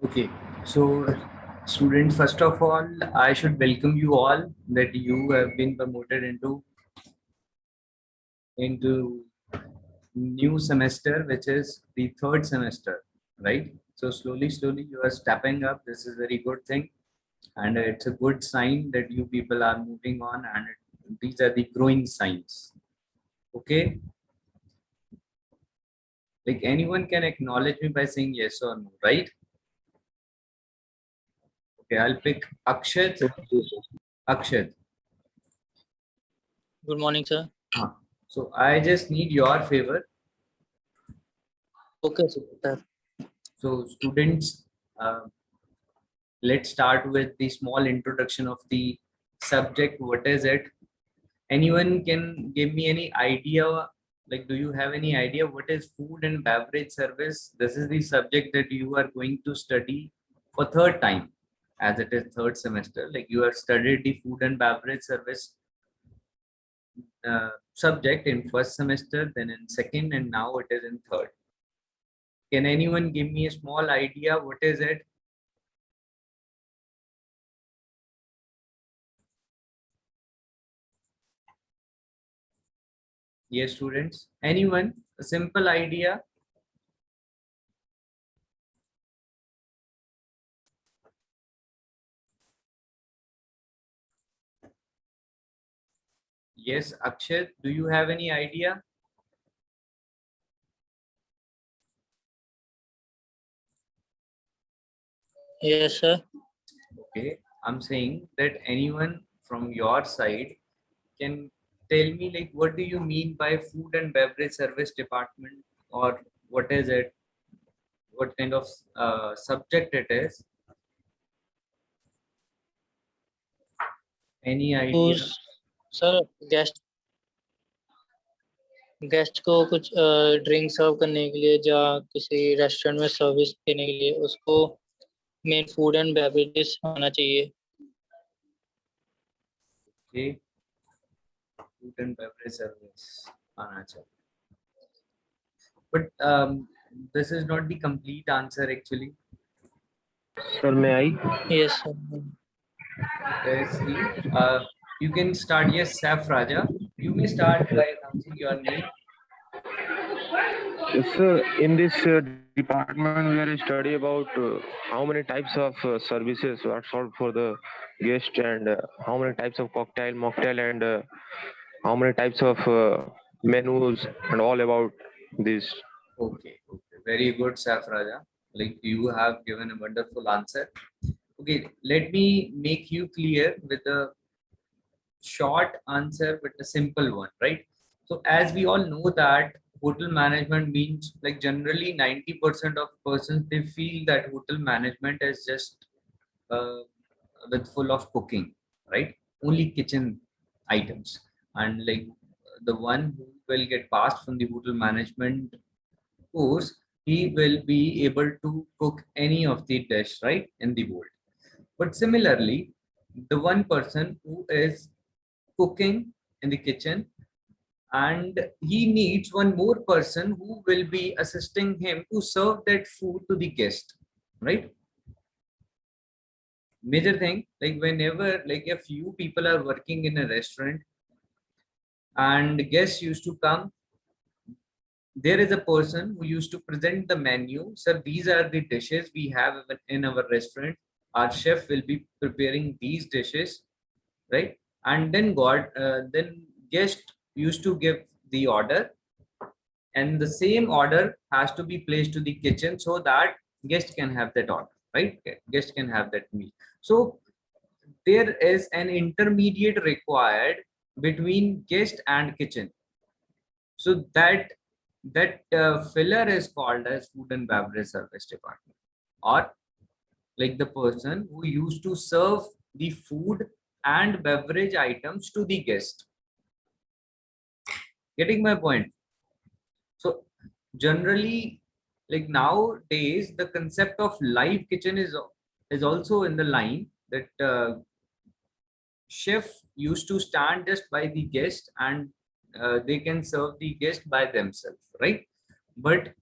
Okay, so students, first of all, I should welcome you all that you have been promoted into new semester, which is the third semester, right? So slowly, you are stepping up. This is a very good thing, and it's a good sign that you people are moving on, and these are the growing signs. Okay, like anyone can acknowledge me by saying yes or no, right? Okay, I'll pick Akshat. Akshat. Good morning, sir. So I just need your favor. Okay, sir. So students, uh, let's start with the small introduction of the subject. What is it? Anyone can give me any idea? Like, do you have any idea what is food and beverage service? This is the subject that you are going to study for third time, as it is third semester. Like you have studied the food and beverage service subject in first semester, then in second, and now it is in third. Can anyone give me a small idea? What is it? Yes, students. Anyone? A simple idea? Yes, Akshat, do you have any idea? Yes, sir. Okay, I'm saying that anyone from your side can tell me like what do you mean by food and beverage service department, or what is it? What kind of subject it is? Any तो idea? Sir guest को कुछ drink सर्व करने के लिए या किसी restaurant में service देने के लिए उसको मेन फूड एंड बेवरेजेस आना चाहिए. Okay, food and beverage service. आना चाहिए. But this is not the complete answer actually. Sir, may I? Yes, sir. Let's see. You can start. Yes, Saf Raja. You may start by announcing your name. Yes, sir, in this department, we are study about how many types of services are sold for the guest and how many types of cocktail, mocktail, and how many types of menus and all about this. Okay, very good, Saf Raja. Like you have given a wonderful answer. Okay, let me make you clear with a short answer, but a simple one, right? So, as we all know that hotel management means like generally 90% of persons they feel that hotel management is just uh, with full of cooking, right? Only kitchen items, and like the one who will get passed from the hotel management course, he will be able to cook any of the dish, right, in the world. But similarly, the one person who is cooking in the kitchen, and he needs one more person who will be assisting him to serve that food to the guest, right? Major thing, like whenever like a few people are working in a restaurant and guests used to come, there is a person who used to present the menu. Sir, these are the dishes we have in our restaurant. Our chef will be preparing these dishes, right? And then guest used to give the order, and the same order has to be placed to the kitchen so that guest can have that order, right? Guest can have that meal. So there is an intermediate required between guest and kitchen. So that filler is called as food and beverage service department, or like the person who used to serve the food and beverage items to the guest. Getting my point? So generally, like nowadays, the concept of live kitchen is also in the line that chef used to stand just by the guest, and they can serve the guest by themselves, right? But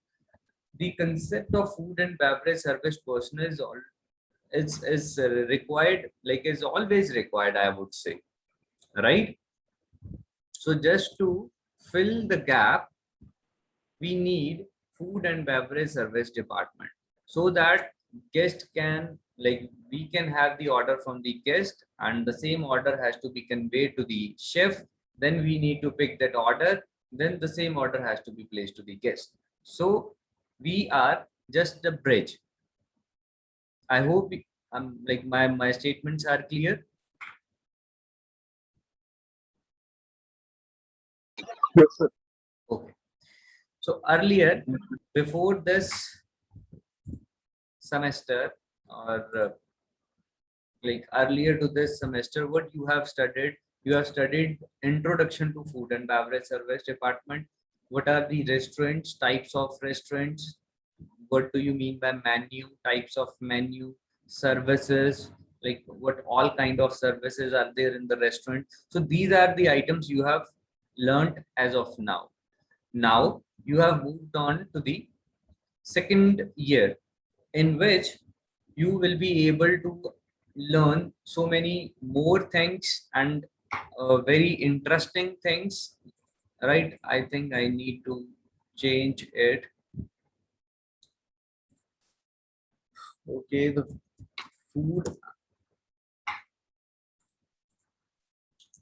the concept of food and beverage service personnel is all is required, like is always required, I would say, right? So just to fill the gap, we need food and beverage service department, so that guest can, like we can have the order from the guest and the same order has to be conveyed to the chef, then we need to pick that order, then the same order has to be placed to the guest. So we are just the bridge. I hope like my statements are clear. Yes, sir. Okay. So earlier, before this semester, or like earlier to this semester, what you have studied, you have studied introduction to food and beverage service department. What are the restaurants, types of restaurants? What do you mean by menu, types of menu, services, like what all kind of services are there in the restaurant? So these are the items you have learned as of now. Now you have moved on to the second year, in which you will be able to learn so many more things and very interesting things, right? I think I need to change it. Okay, the food,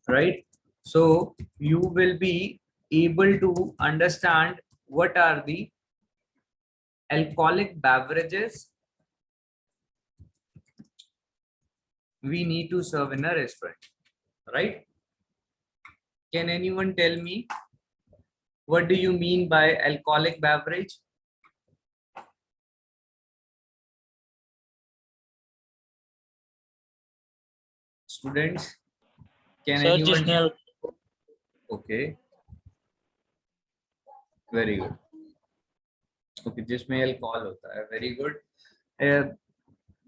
right? So you will be able to understand what are the alcoholic beverages we need to serve in a restaurant, right? Can anyone tell me what do you mean by alcoholic beverage? Students, can sir anyone? जिसमें Okay, very good. Okay, जिसमें alcohol होता है, very good.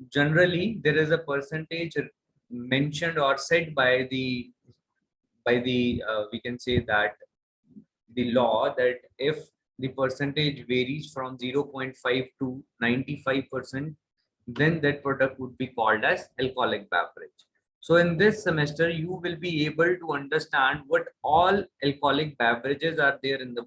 Generally, there is a percentage mentioned or said by the we can say that the law, that if the percentage varies from 0.5 to 95%, then that product would be called as alcoholic beverage. So in this semester, you will be able to understand what all alcoholic beverages are there in the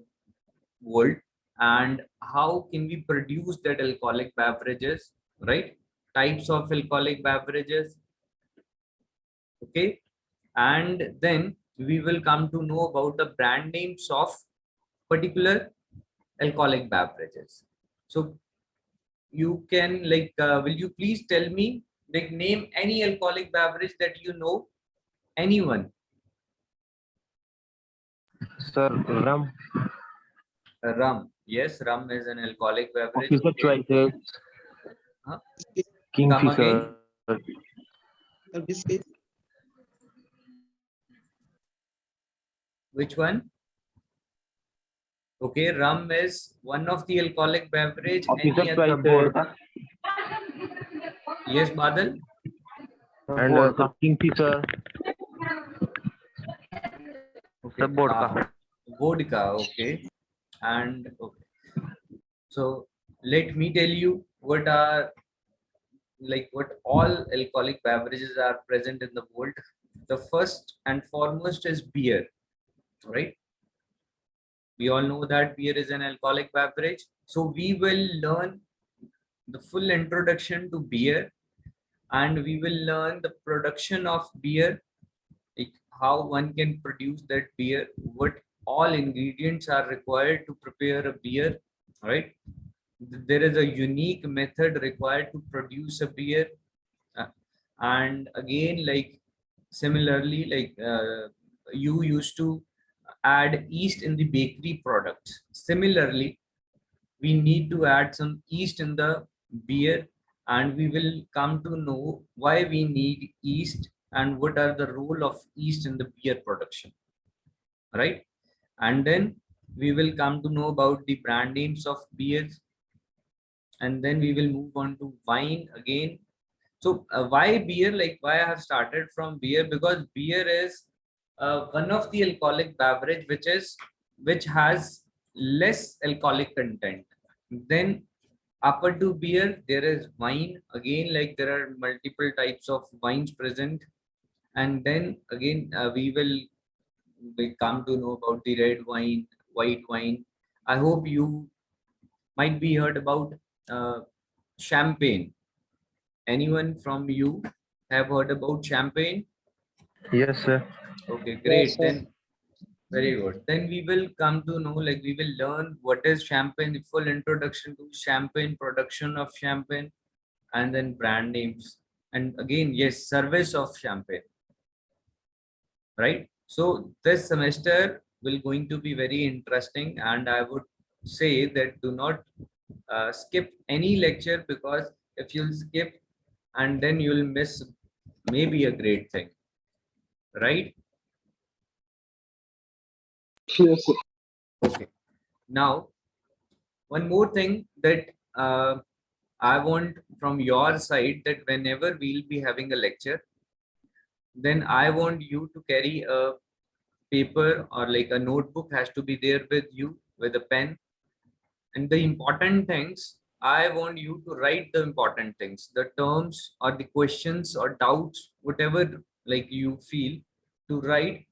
world and how can we produce that alcoholic beverages, right? Types of alcoholic beverages, okay? And then we will come to know about the brand names of particular alcoholic beverages. So you can like, will you please tell me, like name any alcoholic beverage that you know, anyone? Sir, rum. Rum. Yes, rum is an alcoholic beverage. Officer choices. Huh? Come again. Kingfisher. Biscuit. Which one? Okay, rum is one of the alcoholic beverage. Any Officer other? choices. Yes, Badal. And Kingfisher. Okay. Vodka. Vodka. Okay. And okay. So let me tell you what are, like what all alcoholic beverages are present in the world. The first and foremost is beer, right? We all know that beer is an alcoholic beverage. So we will learn the full introduction to beer, and we will learn the production of beer, like how one can produce that beer, what all ingredients are required to prepare a beer, right? There is a unique method required to produce a beer. And again, like similarly, like you used to add yeast in the bakery products. Similarly, we need to add some yeast in the beer, and we will come to know why we need yeast and what are the role of yeast in the beer production, right? And then we will come to know about the brand names of beers, and then we will move on to wine again. So why beer? Like why I have started from beer, because beer is one of the alcoholic beverage which has less alcoholic content than Upper to beer, there is wine. Again, like there are multiple types of wines present. And then again, we come to know about the red wine, white wine. I hope you might be heard about champagne. Anyone from you have heard about champagne? Yes, sir. Okay, Yes, great. sir. Then very good. Then we will come to know, like we will learn what is champagne, the full introduction to champagne, production of champagne, and then brand names. And again, yes, service of champagne, right? So this semester will going to be very interesting, and I would say that do not skip any lecture, because if you'll skip and then you'll miss maybe a great thing, right? Yes, sir. Okay. Now, one more thing that I want from your side, that whenever we'll be having a lecture, then I want you to carry a paper or like a notebook has to be there with you with a pen. And the important things, I want you to write the important things, the terms or the questions or doubts, whatever like you feel to write,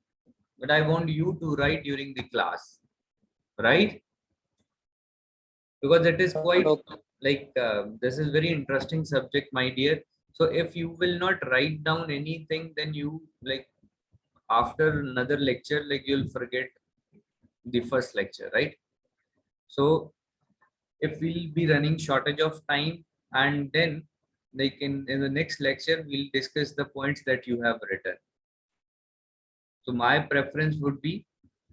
but I want you to write during the class, right? Because it is quite Okay. like this is very interesting subject, my dear. So if you will not write down anything, then you like after another lecture, like you'll forget the first lecture, right? So if we'll be running shortage of time, and then like in the next lecture we'll discuss the points that you have written. So my preference would be,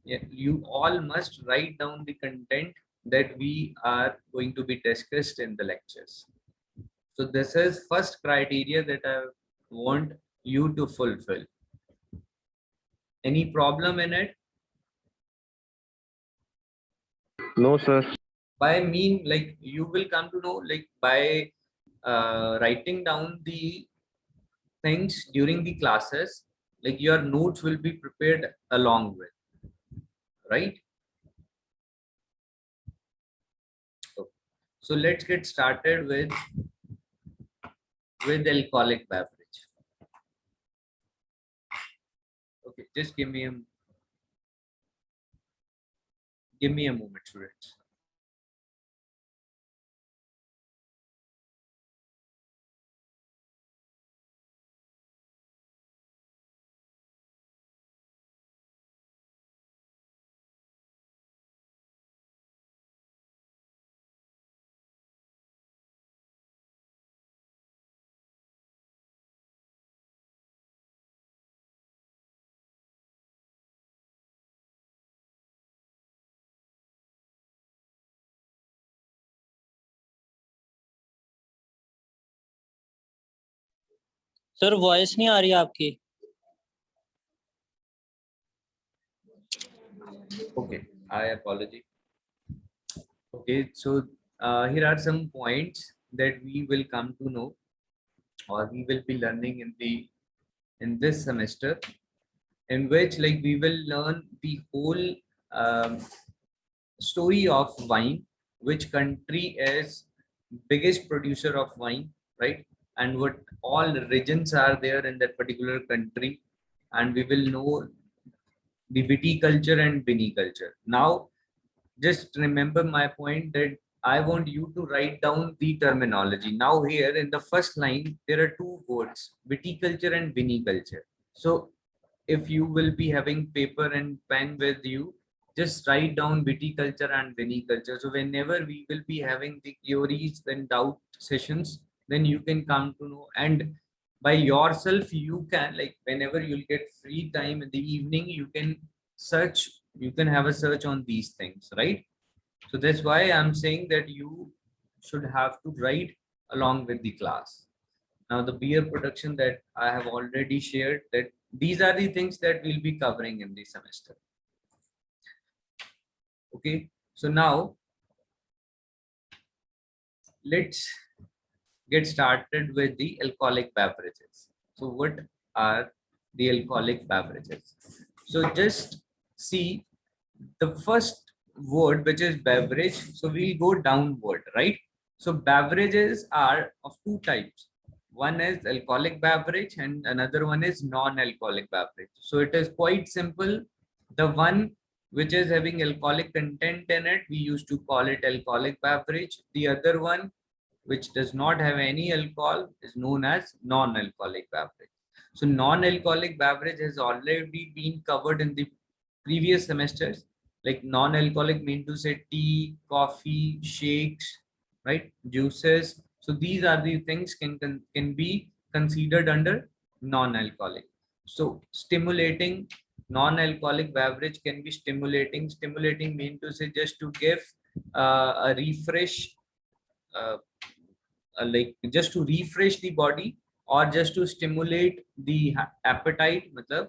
yeah, you all must write down the content that we are going to be discussed in the lectures. So this is first criteria that I want you to fulfill. Any problem in it? No, sir. By mean, like you will come to know, like by writing down the things during the classes, like your notes will be prepared along with, right? Okay. So let's get started with alcoholic beverage. Okay, just give me a moment, students. Sir voice नहीं आ रही आपकी. Okay, I apologize. Okay, so here are some points that we will come to know, or we will be learning in this semester, in which like we will learn the whole um, story of wine, which country is biggest producer of wine, right? And what all regions are there in that particular country, and we will know the viticulture and viniculture. Now, just remember my point that I want you to write down the terminology. Now here in the first line, there are two words, viticulture and viniculture. So if you will be having paper and pen with you, just write down viticulture and viniculture. So whenever we will be having the queries and doubt sessions, then you can come to know, and by yourself you can, like whenever you'll get free time in the evening, you can search, you can have a search on these things, right? So that's why I'm saying that you should have to write along with the class. Now the beer production that I have already shared, that these are the things that we'll be covering in the semester. Okay, so now let's get started with the alcoholic beverages. So what are the alcoholic beverages? So just see the first word, which is beverage. So we'll go downward, right? So beverages are of two types. One is alcoholic beverage and another one is non-alcoholic beverage. So it is quite simple. The one which is having alcoholic content in it, we used to call it alcoholic beverage. The other one, which does not have any alcohol, is known as non-alcoholic beverage. So non-alcoholic beverage has already been covered in the previous semesters. Like non-alcoholic mean to say tea, coffee, shakes, right? Juices. So these are the things can be considered under non-alcoholic. So stimulating non-alcoholic beverage can be stimulating. Stimulating mean to say just to give a refresh, uh, like just to refresh the body or just to stimulate the appetite, मतलब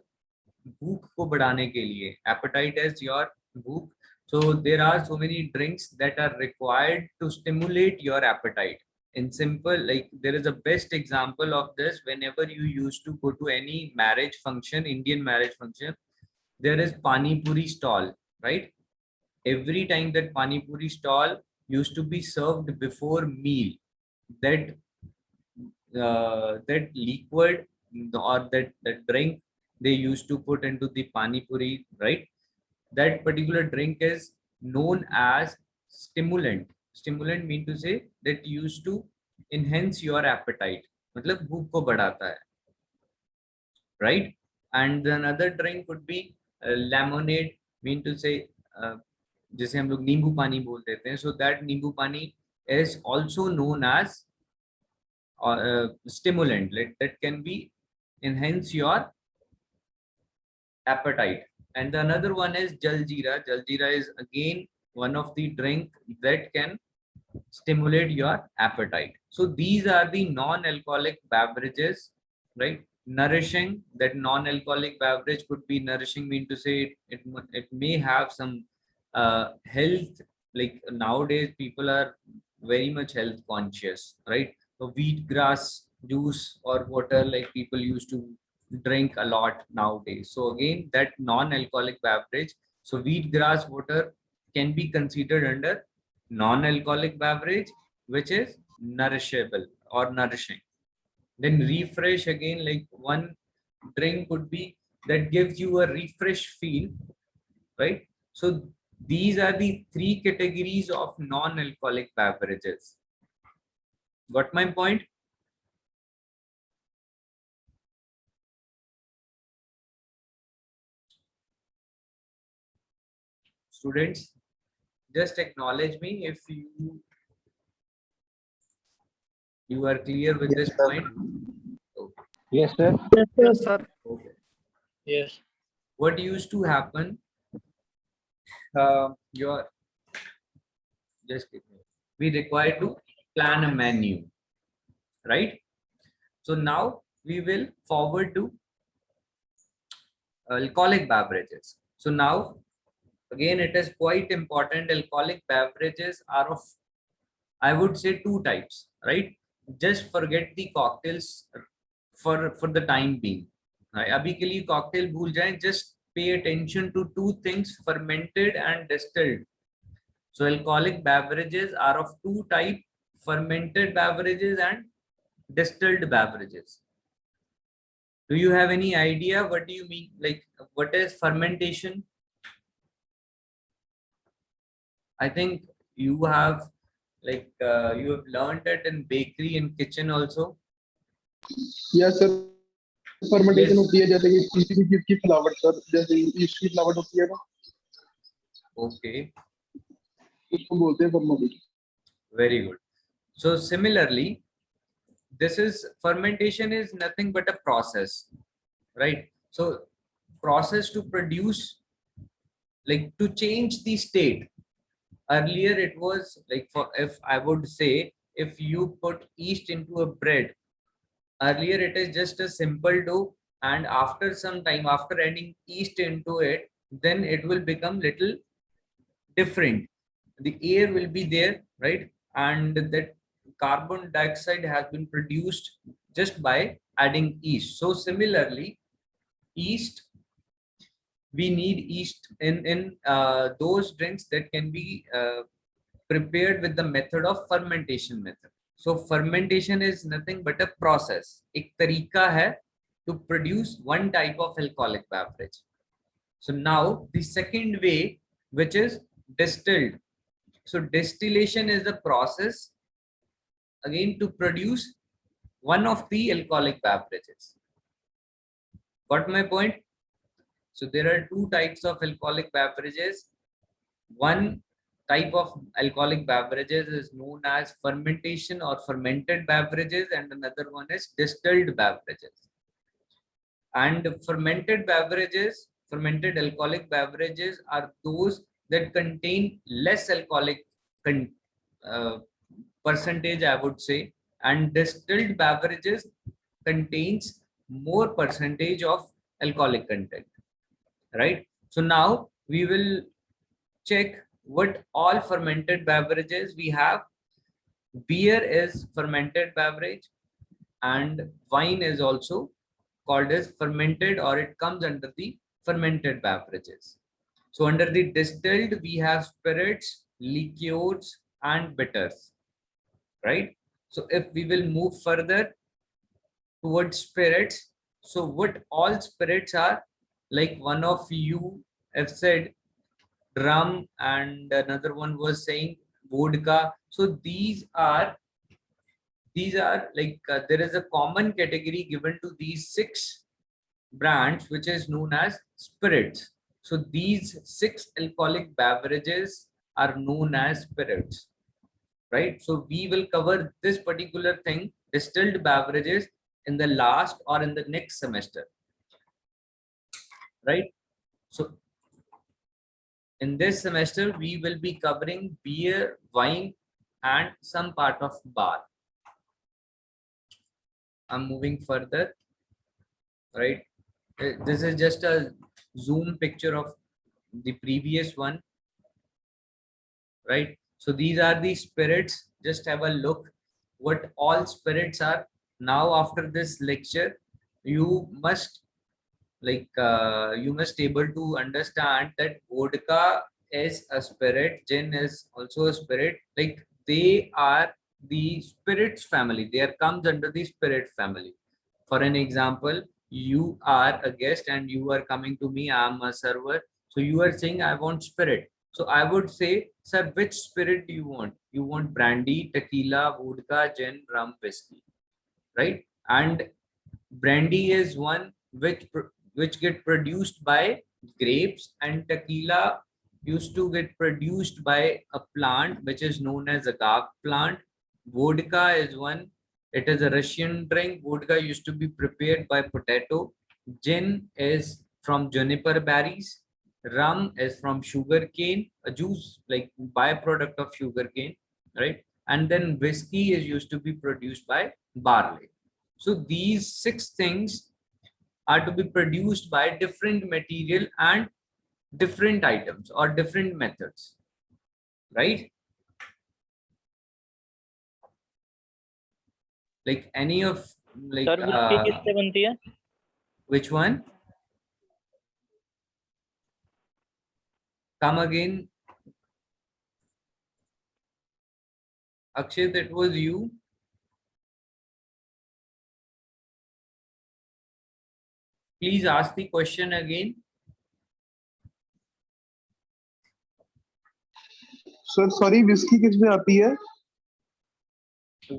भूख को बढ़ाने के लिए. Appetite is your भूख. So there are so many drinks that are required to stimulate your appetite. In simple, like there is a best example of this. Whenever you used to go to any marriage function, Indian marriage function, there is pani puri stall, right? Every time that pani puri stall used to be served before meal, that that liquid or that drink they used to put into the pani puri, right? That particular drink is known as stimulant. Stimulant mean to say that used to enhance your appetite, मतलब भूख को बढ़ाता है, right? And another drink would be lemonade, mean to say जिसे हम लोग नींबू पानी बोल देते हैं. So that नींबू पानी is also known as stimulant, like that can be enhance your appetite. And the another one is jaljeera. Jaljeera is again one of the drink that can stimulate your appetite. So these are the non-alcoholic beverages, right? Nourishing, that non-alcoholic beverage could be nourishing, mean to say it may have some health, like nowadays people are very much health conscious, right? So wheatgrass juice or water, like people used to drink a lot nowadays. So again, that non-alcoholic beverage, so wheatgrass water can be considered under non-alcoholic beverage, which is nourishable or nourishing. Then refresh, again, like one drink could be that gives you a refresh feel, right? So these are the three categories of non-alcoholic beverages. Got my point? Students, just acknowledge me if you are clear with this point. Okay. Yes, sir. Yes, sir. Okay. Yes. What used to happen? Your just give me. We require to plan a menu, right? So now we will forward to alcoholic beverages. So now again, it is quite important. Alcoholic beverages are of, I would say, two types, right? Just forget the cocktails for the time being. Right? Abhi ke liye cocktail bhul jaye, just pay attention to two things: fermented and distilled. So alcoholic beverages are of two types: fermented beverages and distilled beverages. Do you have any idea what do you mean? Like what is fermentation? I think you have you have learned it in bakery and kitchen also. Yes, sir. Fermentation Yes. होती है जैसे कि किसी भी चीज की फ्लावट, sir, जैसे east की फ्लावट होती है ना, Okay, उसको बोलते हैं fermentation. very good. So similarly, this is fermentation is nothing but a process, right? So process to produce, like to change the state. Earlier it was like, for if I would say, if you put yeast into a bread, earlier it is just a simple dough, and after some time, after adding yeast into it, then it will become little different. The air will be there, right? And that carbon dioxide has been produced just by adding yeast. So similarly, yeast, we need yeast in those drinks that can be prepared with the method of fermentation method. So fermentation is nothing but a process. एक तरीका है to produce one type of alcoholic beverage. So now the second way, which is distilled. So distillation is the process again to produce one of the alcoholic beverages. Got my point? So there are two types of alcoholic beverages. One type of alcoholic beverages is known as fermentation or fermented beverages, and another one is distilled beverages. And fermented beverages, fermented alcoholic beverages are those that contain less alcoholic percentage, I would say, and distilled beverages contains more percentage of alcoholic content, right? So now we will check what all fermented beverages we have. Beer is fermented beverage, and wine is also called as fermented, or it comes under the fermented beverages. So under the distilled, we have spirits, liqueurs, and bitters, right? So if we will move further towards spirits, so what all spirits are, like one of you have said rum, and another one was saying vodka. So these are like there is a common category given to these 6 brands, which is known as spirits. So these 6 alcoholic beverages are known as spirits, right? So we will cover this particular thing, distilled beverages, in the last or in the next semester, right? So in this semester, we will be covering beer, wine, and some part of bar. I'm moving further, right? This is just a zoom picture of the previous one, right? So these are the spirits. Just have a look what all spirits are. Now after this lecture, you must able to understand that vodka is a spirit, gin is also a spirit. Like they are the spirits family. They are comes under the spirit family. For an example, you are a guest and you are coming to me. I am a server. So you are saying I want spirit. So I would say, sir, which spirit do you want? You want brandy, tequila, vodka, gin, rum, whiskey, right? And brandy is one which get produced by grapes, and tequila used to get produced by a plant which is known as agave plant. Vodka is one. It is a Russian drink. Vodka used to be prepared by potato. Gin is from juniper berries. Rum is from sugar cane, a juice like byproduct of sugar cane, right? And then whiskey is used to be produced by barley. So these 6 things are to be produced by different material and different items or different methods, right? Like any of like sir whiskey किससे बनती है? which one? Come again. Akshay, that was you. Please ask the question again. Sir sorry whisky किस में आती है?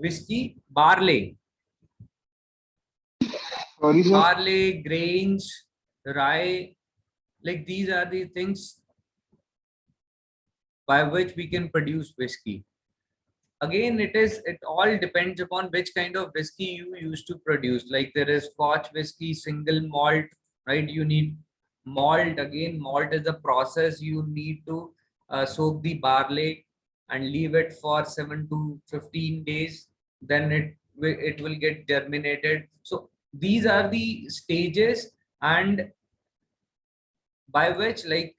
Whiskey, barley. Sorry sir. Barley, grains, rye, like these are the things by which we can produce whiskey. Again, it all depends upon which kind of whiskey you used to produce. Like there is Scotch whiskey, single malt, right? You need malt. Again, malt is a process. You need to soak the barley and leave it for 7 to 15 days. Then it will get germinated. So these are the stages, and by which like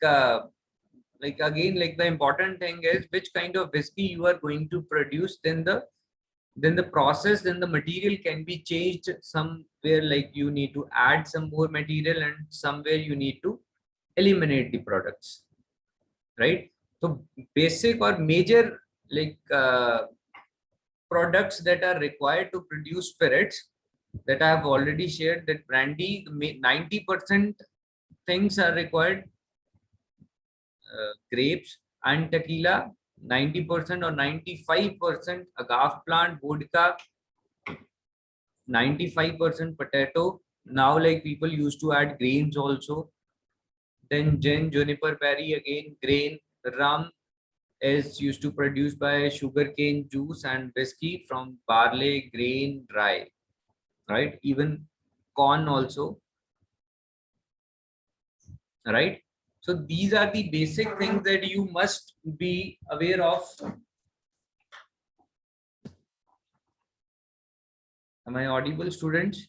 again, like the important thing is which kind of whiskey you are going to produce. Then the process, then the material can be changed somewhere, like you need to add some more material, and somewhere you need to eliminate the products, right? So basic or major like products that are required to produce spirits that I have already shared, that brandy, 90% things are required, grapes, and tequila 90% or 95%, agave plant, vodka 95% potato. Now like people used to add grains also. Then gin, juniper berry, again grain. Rum is used to produce by sugarcane juice, and whiskey from barley grain dry, right? Even corn also, right? So these are the basic things that you must be aware of. Am I audible, students?